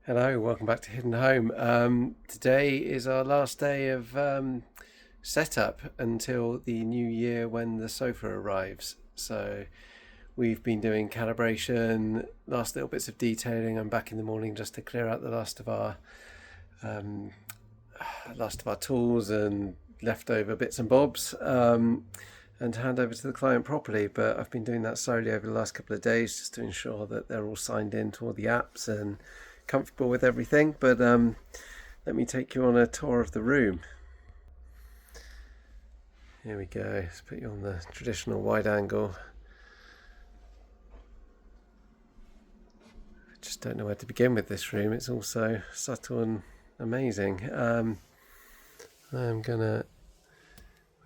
Hello, welcome back to Hidden Home. Today is our last day of setup until the new year when the sofa arrives. So we've been doing calibration, last little bits of detailing. I'm back in the morning just to clear out the um, last of our tools and leftover bits and bobs, and hand over to the client properly. But I've been doing that slowly over the last couple of days just to ensure that they're all signed in to all the apps and comfortable with everything. But let me take you on a tour of the room. Here we go. Let's put you on the traditional wide angle. I just don't know where to begin with this room. It's all so subtle and amazing.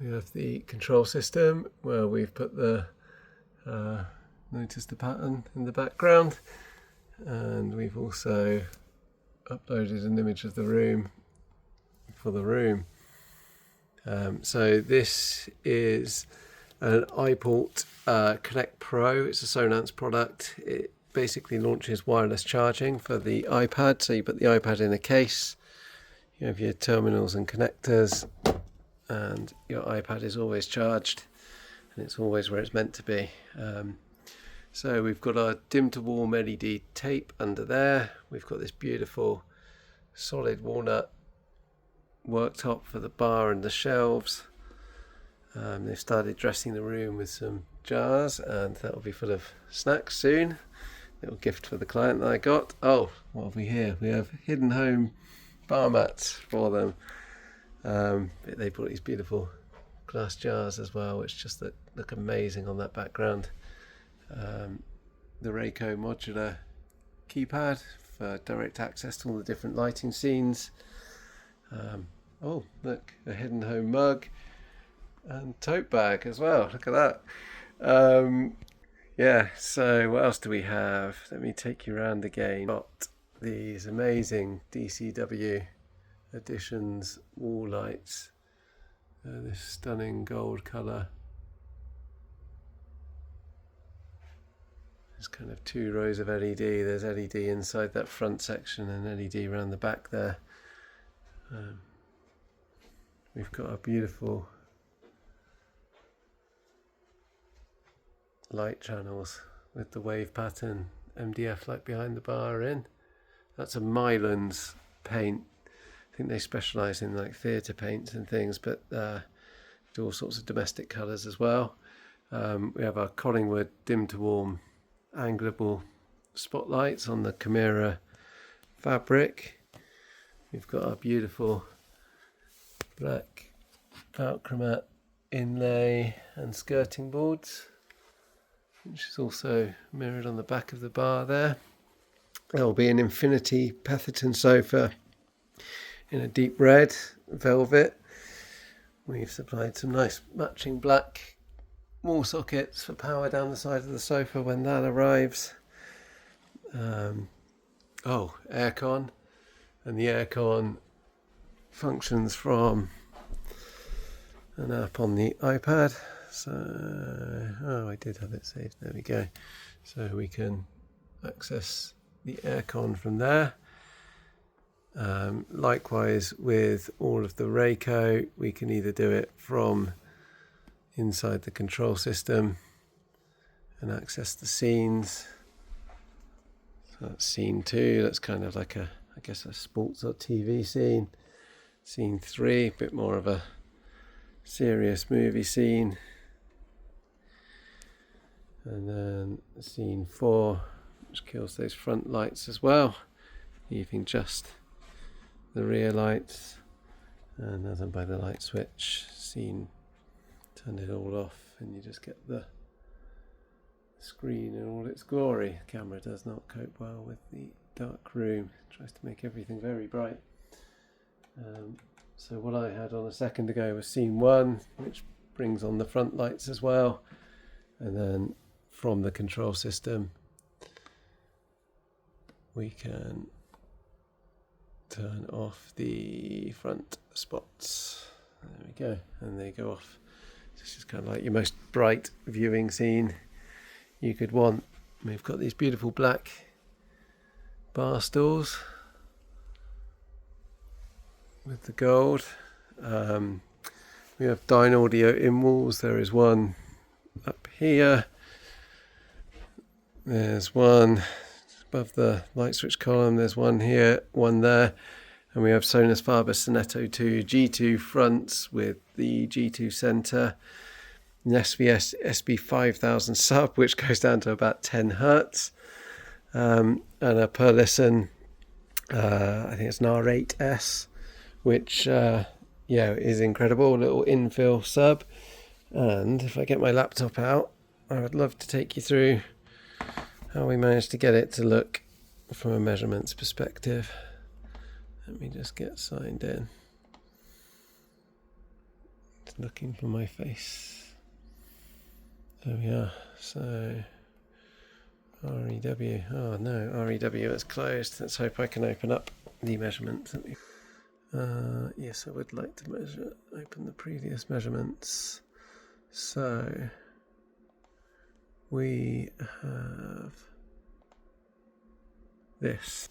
We have the control system where we've put the notice the pattern in the background, and we've also uploaded an image of the room for the room. So this is an iPort Connect Pro. It's a Sonance product. It basically launches wireless charging for the iPad. So you put the iPad in a case, you have your terminals and connectors, and your iPad is always charged and it's always where it's meant to be. So we've got our dim to warm LED tape under there. We've got this beautiful solid walnut worktop for the bar and the shelves. They've started dressing the room with some jars, and that'll be full of snacks soon. Little gift for the client that I got. Oh, what have we here? We have Hidden Home bar mats for them. They brought these beautiful glass jars as well, which just look amazing on that background. The Rayco modular keypad for direct access to all the different lighting scenes. Oh, look, a Hidden Home mug and tote bag as well. Look at that. Yeah, so what else do we have? Let me take you around again. Got these amazing DCW Editions wall lights. This stunning gold colour. There's kind of two rows of LED. There's LED inside that front section and LED around the back there. We've got a beautiful light channels with the wave pattern MDF like behind the bar in. That's a Mylands paint. I think they specialise in like theatre paints and things, but do all sorts of domestic colours as well. We have our Collingwood dim to warm angleable spotlights on the Chimera fabric. We've got our beautiful black Velcromat inlay and skirting boards, which is also mirrored on the back of the bar there. There will be an infinity Petherton sofa in a deep red velvet. We've supplied some nice matching black wall sockets for power down the side of the sofa when that arrives. Aircon, and the aircon functions from an app on the iPad. So, I did have it saved. There we go. So we can access the aircon from there. Likewise with all of the Rayco, we can either do it from inside the control system and access the scenes. So that's scene 2. That's kind of like a sports or TV scene. Scene 3, a bit more of a serious movie scene. And then scene 4, which kills those front lights as well, leaving just the rear lights. And as I'm by the light switch, scene, turn it all off, and you just get the screen in all its glory. The camera does not cope well with the dark room. It tries to make everything very bright. So what I had on a second ago was scene 1, which brings on the front lights as well. And then from the control system, we can turn off the front spots. There we go, and they go off. This is kind of like your most bright viewing scene you could want. We've got these beautiful black bar stools with the gold. We have Dyne Audio in walls. There is one up here. There's one above the light switch column. There's one here, one there. And we have Sonance Faber Sonetto 2 G2 fronts with the G2 center. An SVS SB5000 sub, which goes down to about 10 hertz. And a per listen, I think it's an R8S, which is incredible. A little infill sub. And if I get my laptop out, I would love to take you through how we managed to get it to look from a measurements perspective. Let me just get signed in. It's looking for my face. There we are. So REW. Oh no, REW is closed. Let's hope I can open up the measurements. Yes, I would like to open the previous measurements. So we have this,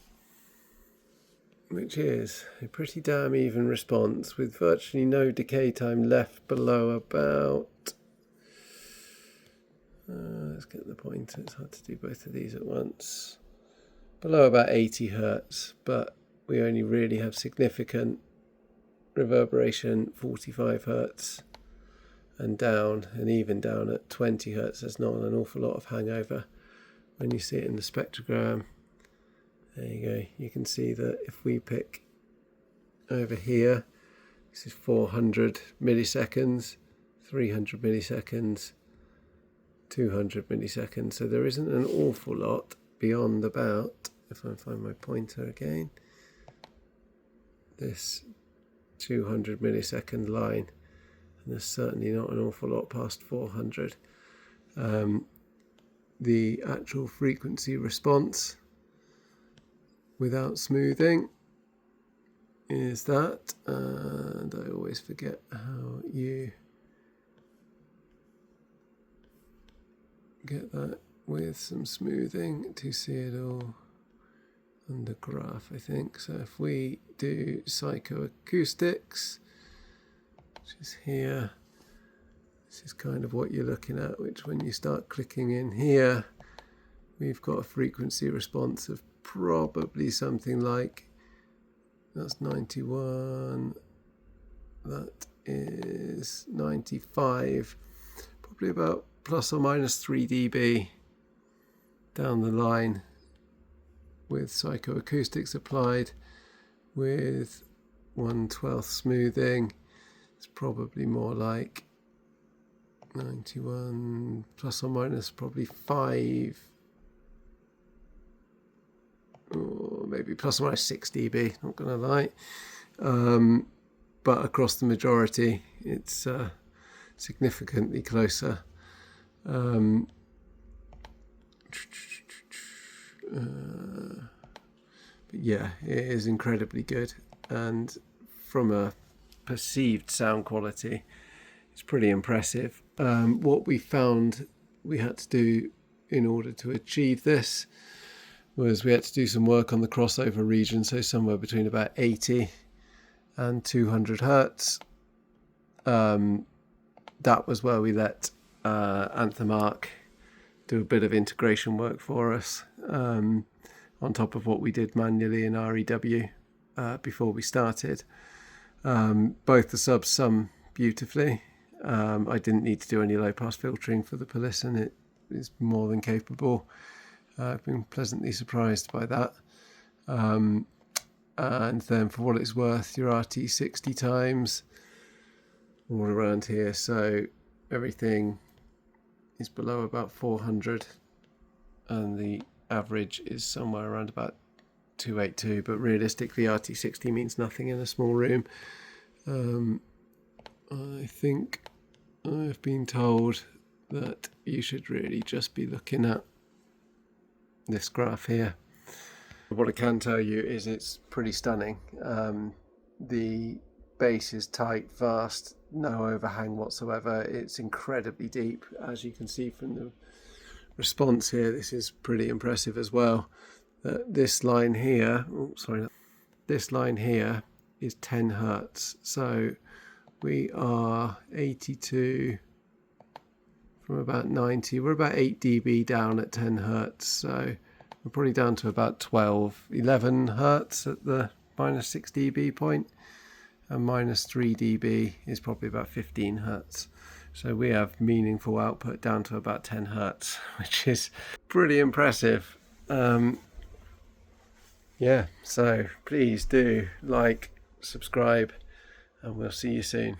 which is a pretty damn even response with virtually no decay time left below about, let's get the pointer, it's hard to do both of these at once, below about 80 hertz, but we only really have significant reverberation 45 hertz and down, and even down at 20 hertz. There's not an awful lot of hangover when you see it in the spectrogram. There you go. You can see that if we pick over here, this is 400 milliseconds, 300 milliseconds, 200 milliseconds. So there isn't an awful lot beyond about, if I find my pointer again, this 200 millisecond line. And there's certainly not an awful lot past 400. The actual frequency response without smoothing is that, and I always forget how you get that with some smoothing to see it all under graph, I think. So if we do psychoacoustics, which is here, this is kind of what you're looking at, which when you start clicking in here, we've got a frequency response of probably something like, that's 91, that is 95, probably about plus or minus 3 dB down the line with psychoacoustics applied with 1/12 smoothing. It's probably more like 91 plus or minus probably 5, or maybe plus or minus 6 dB, not gonna lie. But across the majority it's significantly closer. But yeah, it is incredibly good, and from a perceived sound quality, it's pretty impressive. What we found we had to do in order to achieve this was we had to do some work on the crossover region, so somewhere between about 80 and 200 hertz. That was where we let Anthem Arc do a bit of integration work for us, on top of what we did manually in REW before we started. Both the subs sum beautifully. I didn't need to do any low pass filtering for the per listen. It is more than capable. I've been pleasantly surprised by that. And then for what it's worth, your RT60 times all around here, so everything is below about 400, and the average is somewhere around about 282, but realistically RT60 means nothing in a small room. I think I've been told that you should really just be looking at this graph here. What I can tell you is it's pretty stunning. The bass is tight, fast, no overhang whatsoever. It's incredibly deep, as you can see from the response here. This is pretty impressive as well. This line here, this line here is 10 hertz. So we are 82 from about 90. We're about 8 dB down at 10 hertz. So we're probably down to about 12, 11 hertz at the -6 dB point. And -3 dB is probably about 15 hertz. So we have meaningful output down to about 10 hertz, which is pretty impressive. Yeah, so please do like, subscribe, and we'll see you soon.